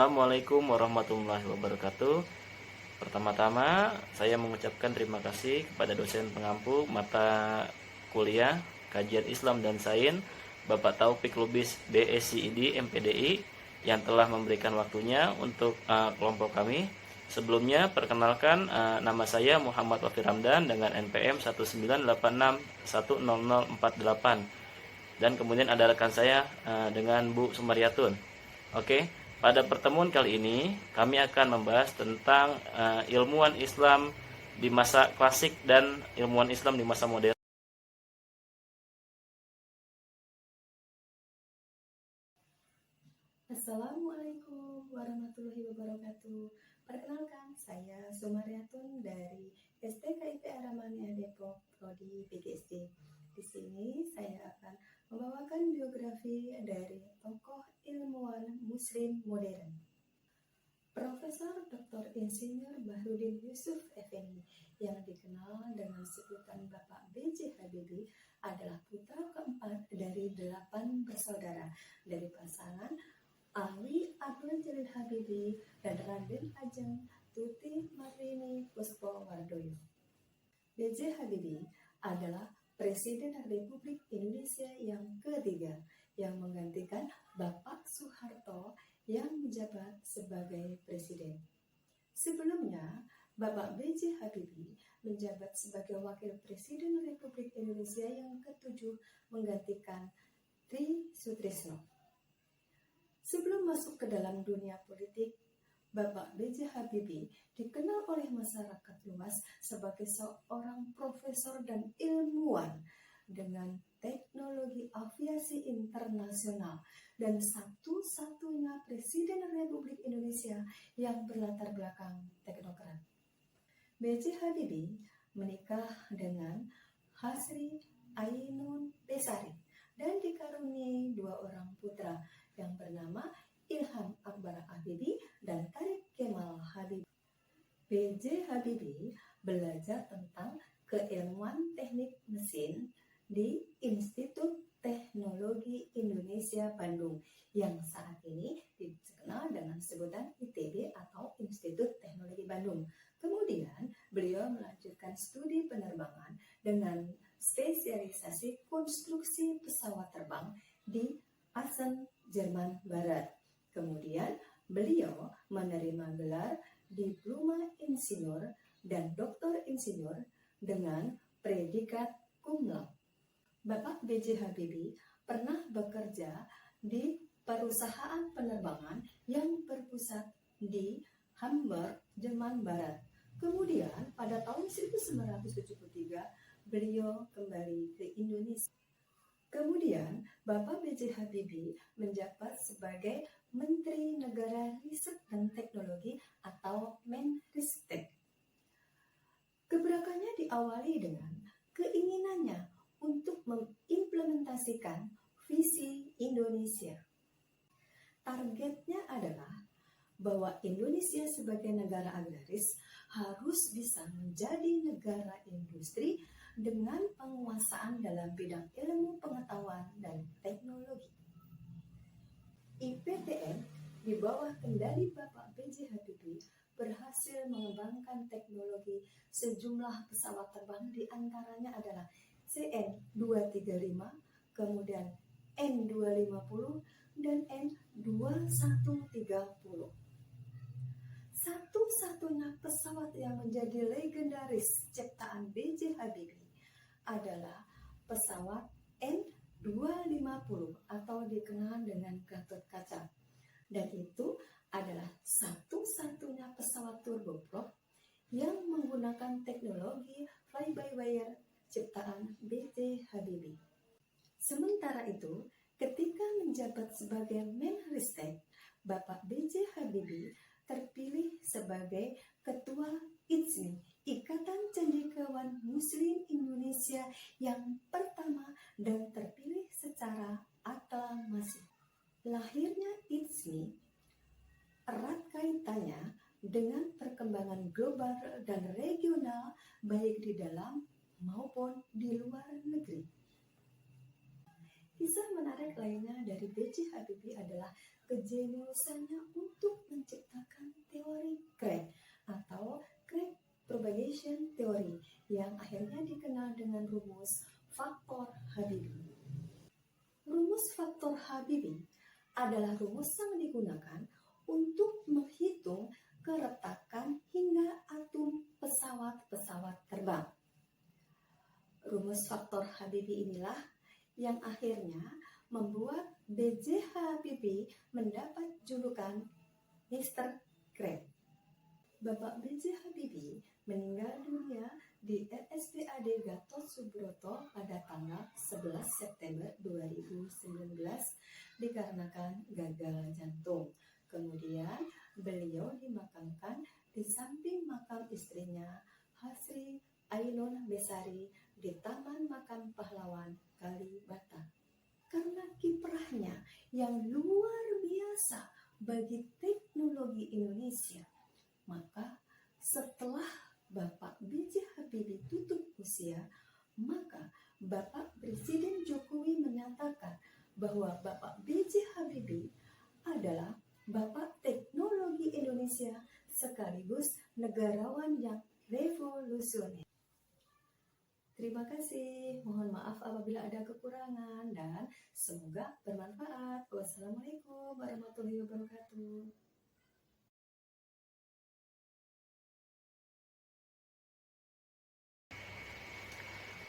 Assalamualaikum warahmatullahi wabarakatuh. Pertama-tama, saya mengucapkan terima kasih kepada dosen pengampu mata kuliah Kajian Islam dan Sains, Bapak Taufik Lubis BSCID MPDI, yang telah memberikan waktunya untuk kelompok kami. Sebelumnya, perkenalkan, nama saya Muhammad Wafi Ramdan dengan NPM 1986100048, dan kemudian ada rekan saya dengan Bu Sumaryatun. Oke, pada pertemuan kali ini kami akan membahas tentang ilmuwan Islam di masa klasik dan ilmuwan Islam di masa modern. Assalamualaikum warahmatullahi wabarakatuh. Perkenalkan, saya Sumaryatun dari STKIP Aramania Depok, Prodi PGSD. Di sini saya akan membawakan biografi dari tokoh ilmuwan Muslim modern. Profesor Dr. Insinyur Bahrudin Yusuf Effendi yang dikenal dengan sebutan Bapak B.J. Habibie adalah putra keempat dari 8 bersaudara dari pasangan Ali Abdul Jalil Habibie dan Raden Ajeng Tuti Marini Puspo Wardoyo. B.J. Habibie adalah Presiden Republik Indonesia yang ketiga yang menggantikan Bapak Soeharto yang menjabat sebagai presiden. Sebelumnya, Bapak B.J. Habibie menjabat sebagai Wakil Presiden Republik Indonesia yang ketujuh menggantikan Tri Sutrisno. Sebelum masuk ke dalam dunia politik, Bapak B.J. Habibie dikenal oleh masyarakat luas sebagai seorang profesor dan ilmuwan dengan teknologi aviasi internasional dan satu-satunya Presiden Republik Indonesia yang berlatar belakang teknokrat. B.J. Habibie menikah dengan Hasri Ainun Besari dan dikaruniai 2 orang putra yang bernama Ilham Akbar Habibie dan Tariq Kemal Habibie. B.J. Habibie belajar tentang keilmuan teknik mesin di Institut Teknologi Indonesia Bandung yang saat ini dikenal dengan sebutan ITB atau Institut Teknologi Bandung. Kemudian beliau melanjutkan studi penerbangan dengan spesialisasi konstruksi pesawat terbang di Aachen, Jerman Barat. Kemudian beliau menerima gelar Diploma Insinyur dan Doktor Insinyur dengan predikat cum laude. Bapak B.J. Habibie pernah bekerja di perusahaan penerbangan yang berpusat di Hamburg, Jerman Barat. Kemudian pada tahun 1973 beliau kembali ke Indonesia. Kemudian Bapak B.J. Habibie menjabat sebagai Menteri Negara Riset dan Teknologi atau Menristek. Gebrakannya diawali dengan keinginannya untuk mengimplementasikan visi Indonesia. Targetnya adalah bahwa Indonesia sebagai negara agraris harus bisa menjadi negara industri dengan penguasaan dalam bidang ilmu pengetahuan dan teknologi. IPTN di bawah kendali Bapak B.J. Habibie berhasil mengembangkan teknologi sejumlah pesawat terbang, di antaranya adalah CN-235, kemudian N-250, dan N-2130. Satu-satunya pesawat yang menjadi legendaris ciptaan B.J. Habibie adalah pesawat N-250 atau dikenal dengan Gatot Kaca, dan itu adalah satu-satunya pesawat turboprop yang menggunakan teknologi fly-by-wire ciptaan B.J. Habibie. Sementara itu, ketika menjabat sebagai Menristek, Bapak B.J. Habibie terpilih sebagai Ketua ICMI, Ikatan Cendekiawan Muslim Indonesia yang pertama dan terpilih secara aklamasi. Lahirnya ICMI erat kaitannya dengan perkembangan global dan regional baik di dalam maupun di luar negeri. Kisah menarik lainnya dari B.J. Habibie adalah kejeniusannya untuk menciptakan teori Craig atau Craig Propagation Theory yang akhirnya dikenal dengan rumus faktor Habibi. Rumus faktor Habibi adalah rumus yang digunakan untuk menghitung keretakan hingga atom pesawat-pesawat terbang. Rumus faktor Habibi inilah yang akhirnya membuat B.J. Habibie mendapat julukan Mr. Craig. Bapak B.J. Habibie meninggal dunia di RSPAD Gatot Subroto pada tanggal 11 September 2019 dikarenakan gagal jantung. Kemudian beliau dimakamkan di samping makam istrinya Hasri Ainun Besari di Taman Makam Pahlawan Kalibata. Karena kiprahnya yang luar biasa bagi teknologi Indonesia, maka setelah Bapak B.J. Habibie tutup usia, maka Bapak Presiden Jokowi menyatakan bahwa Bapak B.J. Habibie adalah Bapak Teknologi Indonesia sekaligus negarawan yang revolusioner. Terima kasih, mohon maaf apabila ada kekurangan dan semoga bermanfaat. Wassalamualaikum warahmatullahi wabarakatuh.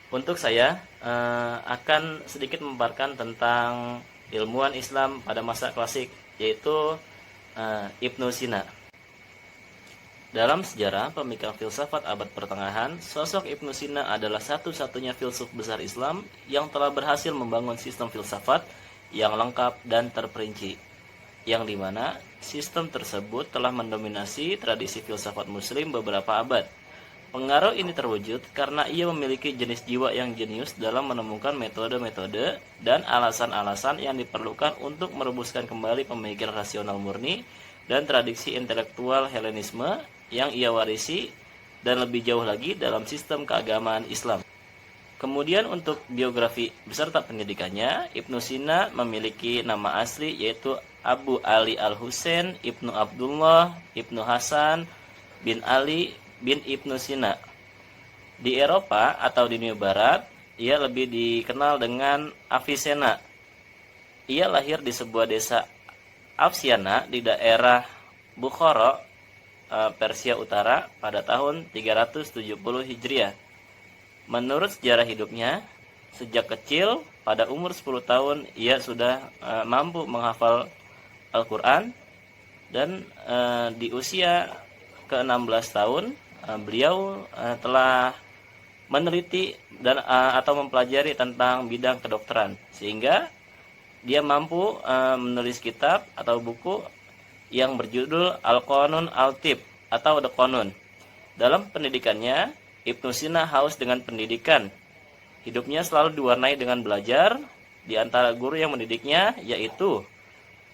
Untuk saya akan sedikit memaparkan tentang ilmuwan Islam pada masa klasik, yaitu Ibnu Sina. Dalam sejarah pemikiran filsafat abad pertengahan, sosok Ibnu Sina adalah satu-satunya filsuf besar Islam yang telah berhasil membangun sistem filsafat yang lengkap dan terperinci, yang dimana sistem tersebut telah mendominasi tradisi filsafat muslim beberapa abad. Pengaruh ini terwujud karena ia memiliki jenis jiwa yang jenius dalam menemukan metode-metode dan alasan-alasan yang diperlukan untuk merebuskan kembali pemikiran rasional murni dan tradisi intelektual Helenisme yang ia warisi, dan lebih jauh lagi dalam sistem keagamaan Islam. Kemudian untuk biografi beserta pendidikannya, Ibnu Sina memiliki nama asli yaitu Abu Ali Al-Husain Ibnu Abdullah Ibnu Hasan bin Ali bin Ibnu Sina. Di Eropa atau di dunia Barat, ia lebih dikenal dengan Avicenna. Ia lahir di sebuah desa Afsiana di daerah Bukhara, Persia Utara pada tahun 370 Hijriah. Menurut sejarah hidupnya, sejak kecil pada umur 10 tahun ia sudah mampu menghafal Al-Quran, dan di usia ke-16 tahun beliau telah meneliti dan atau mempelajari tentang bidang kedokteran, sehingga dia mampu menulis kitab atau buku yang berjudul Al-Qanun Al-Tib atau The Qanun. Dalam pendidikannya, Ibnu Sina haus dengan pendidikan. Hidupnya selalu diwarnai dengan belajar. Di antara guru yang mendidiknya yaitu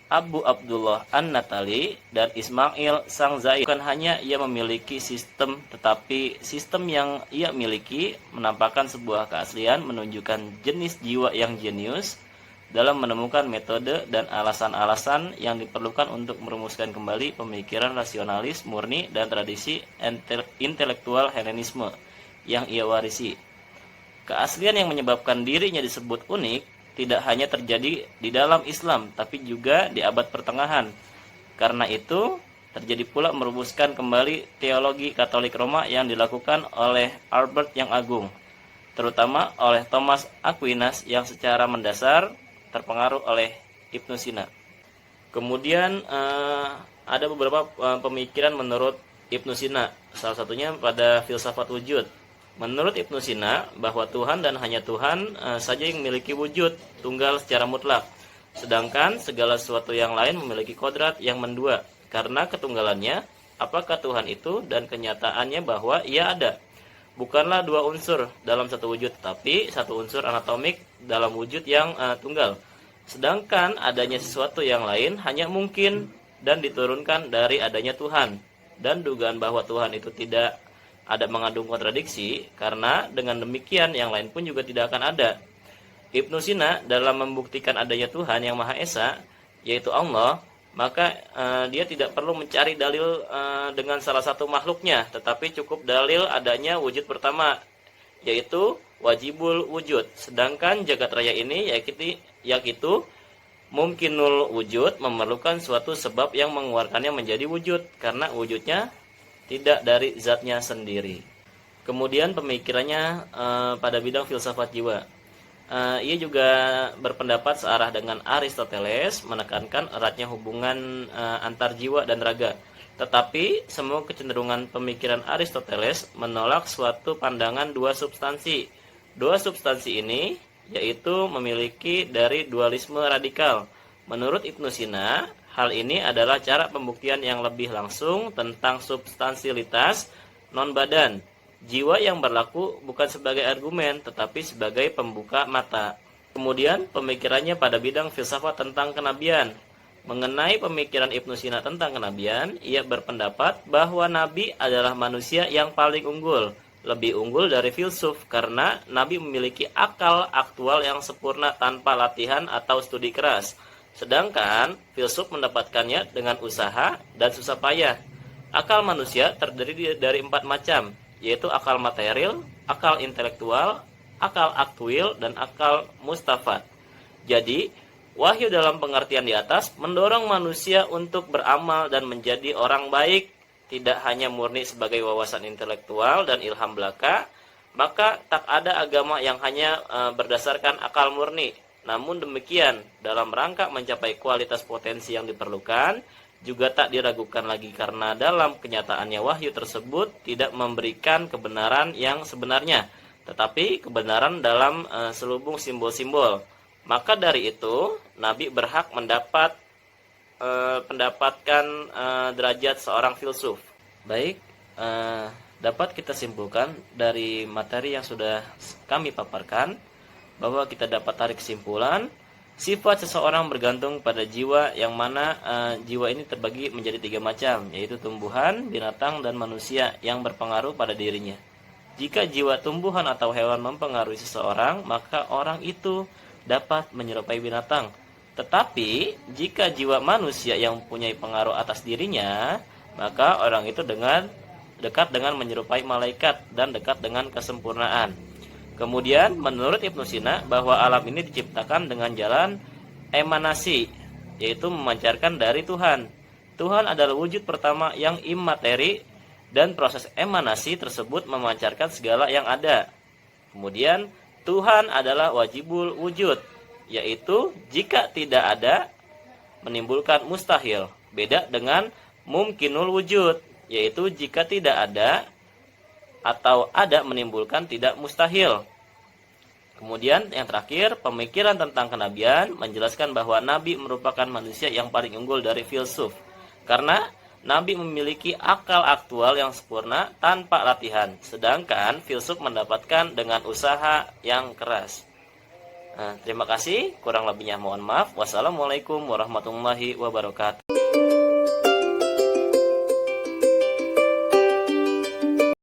Abu Abdullah An-Natali dan Ismail Sangzai. Bukan hanya ia memiliki sistem, tetapi sistem yang ia miliki menampakkan sebuah keaslian, menunjukkan jenis jiwa yang jenius dalam menemukan metode dan alasan-alasan yang diperlukan untuk merumuskan kembali pemikiran rasionalis murni dan tradisi intelektual Helenisme yang ia warisi. Keaslian yang menyebabkan dirinya disebut unik tidak hanya terjadi di dalam Islam, tapi juga di abad pertengahan. Karena itu, terjadi pula merumuskan kembali teologi Katolik Roma yang dilakukan oleh Albert yang Agung, terutama oleh Thomas Aquinas yang secara mendasar terpengaruh oleh Ibnu Sina. Kemudian ada beberapa pemikiran menurut Ibnu Sina, salah satunya pada filsafat wujud. Menurut Ibnu Sina, bahwa Tuhan dan hanya Tuhan saja yang memiliki wujud tunggal secara mutlak, sedangkan segala sesuatu yang lain memiliki kodrat yang mendua. Karena ketunggalannya, apakah Tuhan itu dan kenyataannya bahwa ia ada, bukanlah dua unsur dalam satu wujud, tapi satu unsur anatomik dalam wujud yang tunggal. Sedangkan adanya sesuatu yang lain hanya mungkin dan diturunkan dari adanya Tuhan. Dan dugaan bahwa Tuhan itu tidak ada mengandung kontradiksi, karena dengan demikian yang lain pun juga tidak akan ada. Ibnu Sina dalam membuktikan adanya Tuhan yang Maha Esa, yaitu Allah, maka dia tidak perlu mencari dalil dengan salah satu makhluknya, tetapi cukup dalil adanya wujud pertama, yaitu wajibul wujud. Sedangkan jagat raya ini yaitu mungkinul wujud, memerlukan suatu sebab yang mengeluarkannya menjadi wujud, karena wujudnya tidak dari zatnya sendiri. Kemudian pemikirannya pada bidang filsafat jiwa. Ia juga berpendapat searah dengan Aristoteles, menekankan eratnya hubungan antar jiwa dan raga. Tetapi semua kecenderungan pemikiran Aristoteles menolak suatu pandangan dua substansi. Dua substansi ini yaitu memiliki dari dualisme radikal. Menurut Ibnu Sina, hal ini adalah cara pembuktian yang lebih langsung tentang substansialitas non-badan. Jiwa yang berlaku bukan sebagai argumen, tetapi sebagai pembuka mata. Kemudian pemikirannya pada bidang filsafat tentang kenabian. Mengenai pemikiran Ibnu Sina tentang kenabian, ia berpendapat bahwa Nabi adalah manusia yang paling unggul, lebih unggul dari filsuf, karena Nabi memiliki akal aktual yang sempurna tanpa latihan atau studi keras. Sedangkan filsuf mendapatkannya dengan usaha dan susah payah. Akal manusia terdiri dari 4 macam, yaitu akal material, akal intelektual, akal aktuil, dan akal mustafat. Jadi, wahyu dalam pengertian di atas mendorong manusia untuk beramal dan menjadi orang baik, tidak hanya murni sebagai wawasan intelektual dan ilham belaka. Maka tak ada agama yang hanya berdasarkan akal murni. Namun demikian, dalam rangka mencapai kualitas potensi yang diperlukan, juga tak diragukan lagi, karena dalam kenyataannya wahyu tersebut tidak memberikan kebenaran yang sebenarnya, tetapi kebenaran dalam selubung simbol-simbol. Maka dari itu Nabi berhak mendapatkan derajat seorang filsuf. Baik, dapat kita simpulkan dari materi yang sudah kami paparkan bahwa kita dapat tarik kesimpulan sifat seseorang bergantung pada jiwa, yang mana jiwa ini terbagi menjadi 3 macam, yaitu tumbuhan, binatang, dan manusia yang berpengaruh pada dirinya. Jika jiwa tumbuhan atau hewan mempengaruhi seseorang, maka orang itu dapat menyerupai binatang. Tetapi jika jiwa manusia yang mempunyai pengaruh atas dirinya, maka orang itu dekat dengan menyerupai malaikat dan dekat dengan kesempurnaan. Kemudian menurut Ibnu Sina bahwa alam ini diciptakan dengan jalan emanasi, yaitu memancarkan dari Tuhan. Tuhan adalah wujud pertama yang imateri, dan proses emanasi tersebut memancarkan segala yang ada. Kemudian Tuhan adalah wajibul wujud, yaitu jika tidak ada menimbulkan mustahil. Beda dengan mumkinul wujud, yaitu jika tidak ada atau ada menimbulkan tidak mustahil. Kemudian yang terakhir, pemikiran tentang kenabian menjelaskan bahwa Nabi merupakan manusia yang paling unggul dari filsuf, karena Nabi memiliki akal aktual yang sempurna tanpa latihan, sedangkan filsuf mendapatkan dengan usaha yang keras. Terima kasih, kurang lebihnya mohon maaf. Wassalamualaikum warahmatullahi wabarakatuh.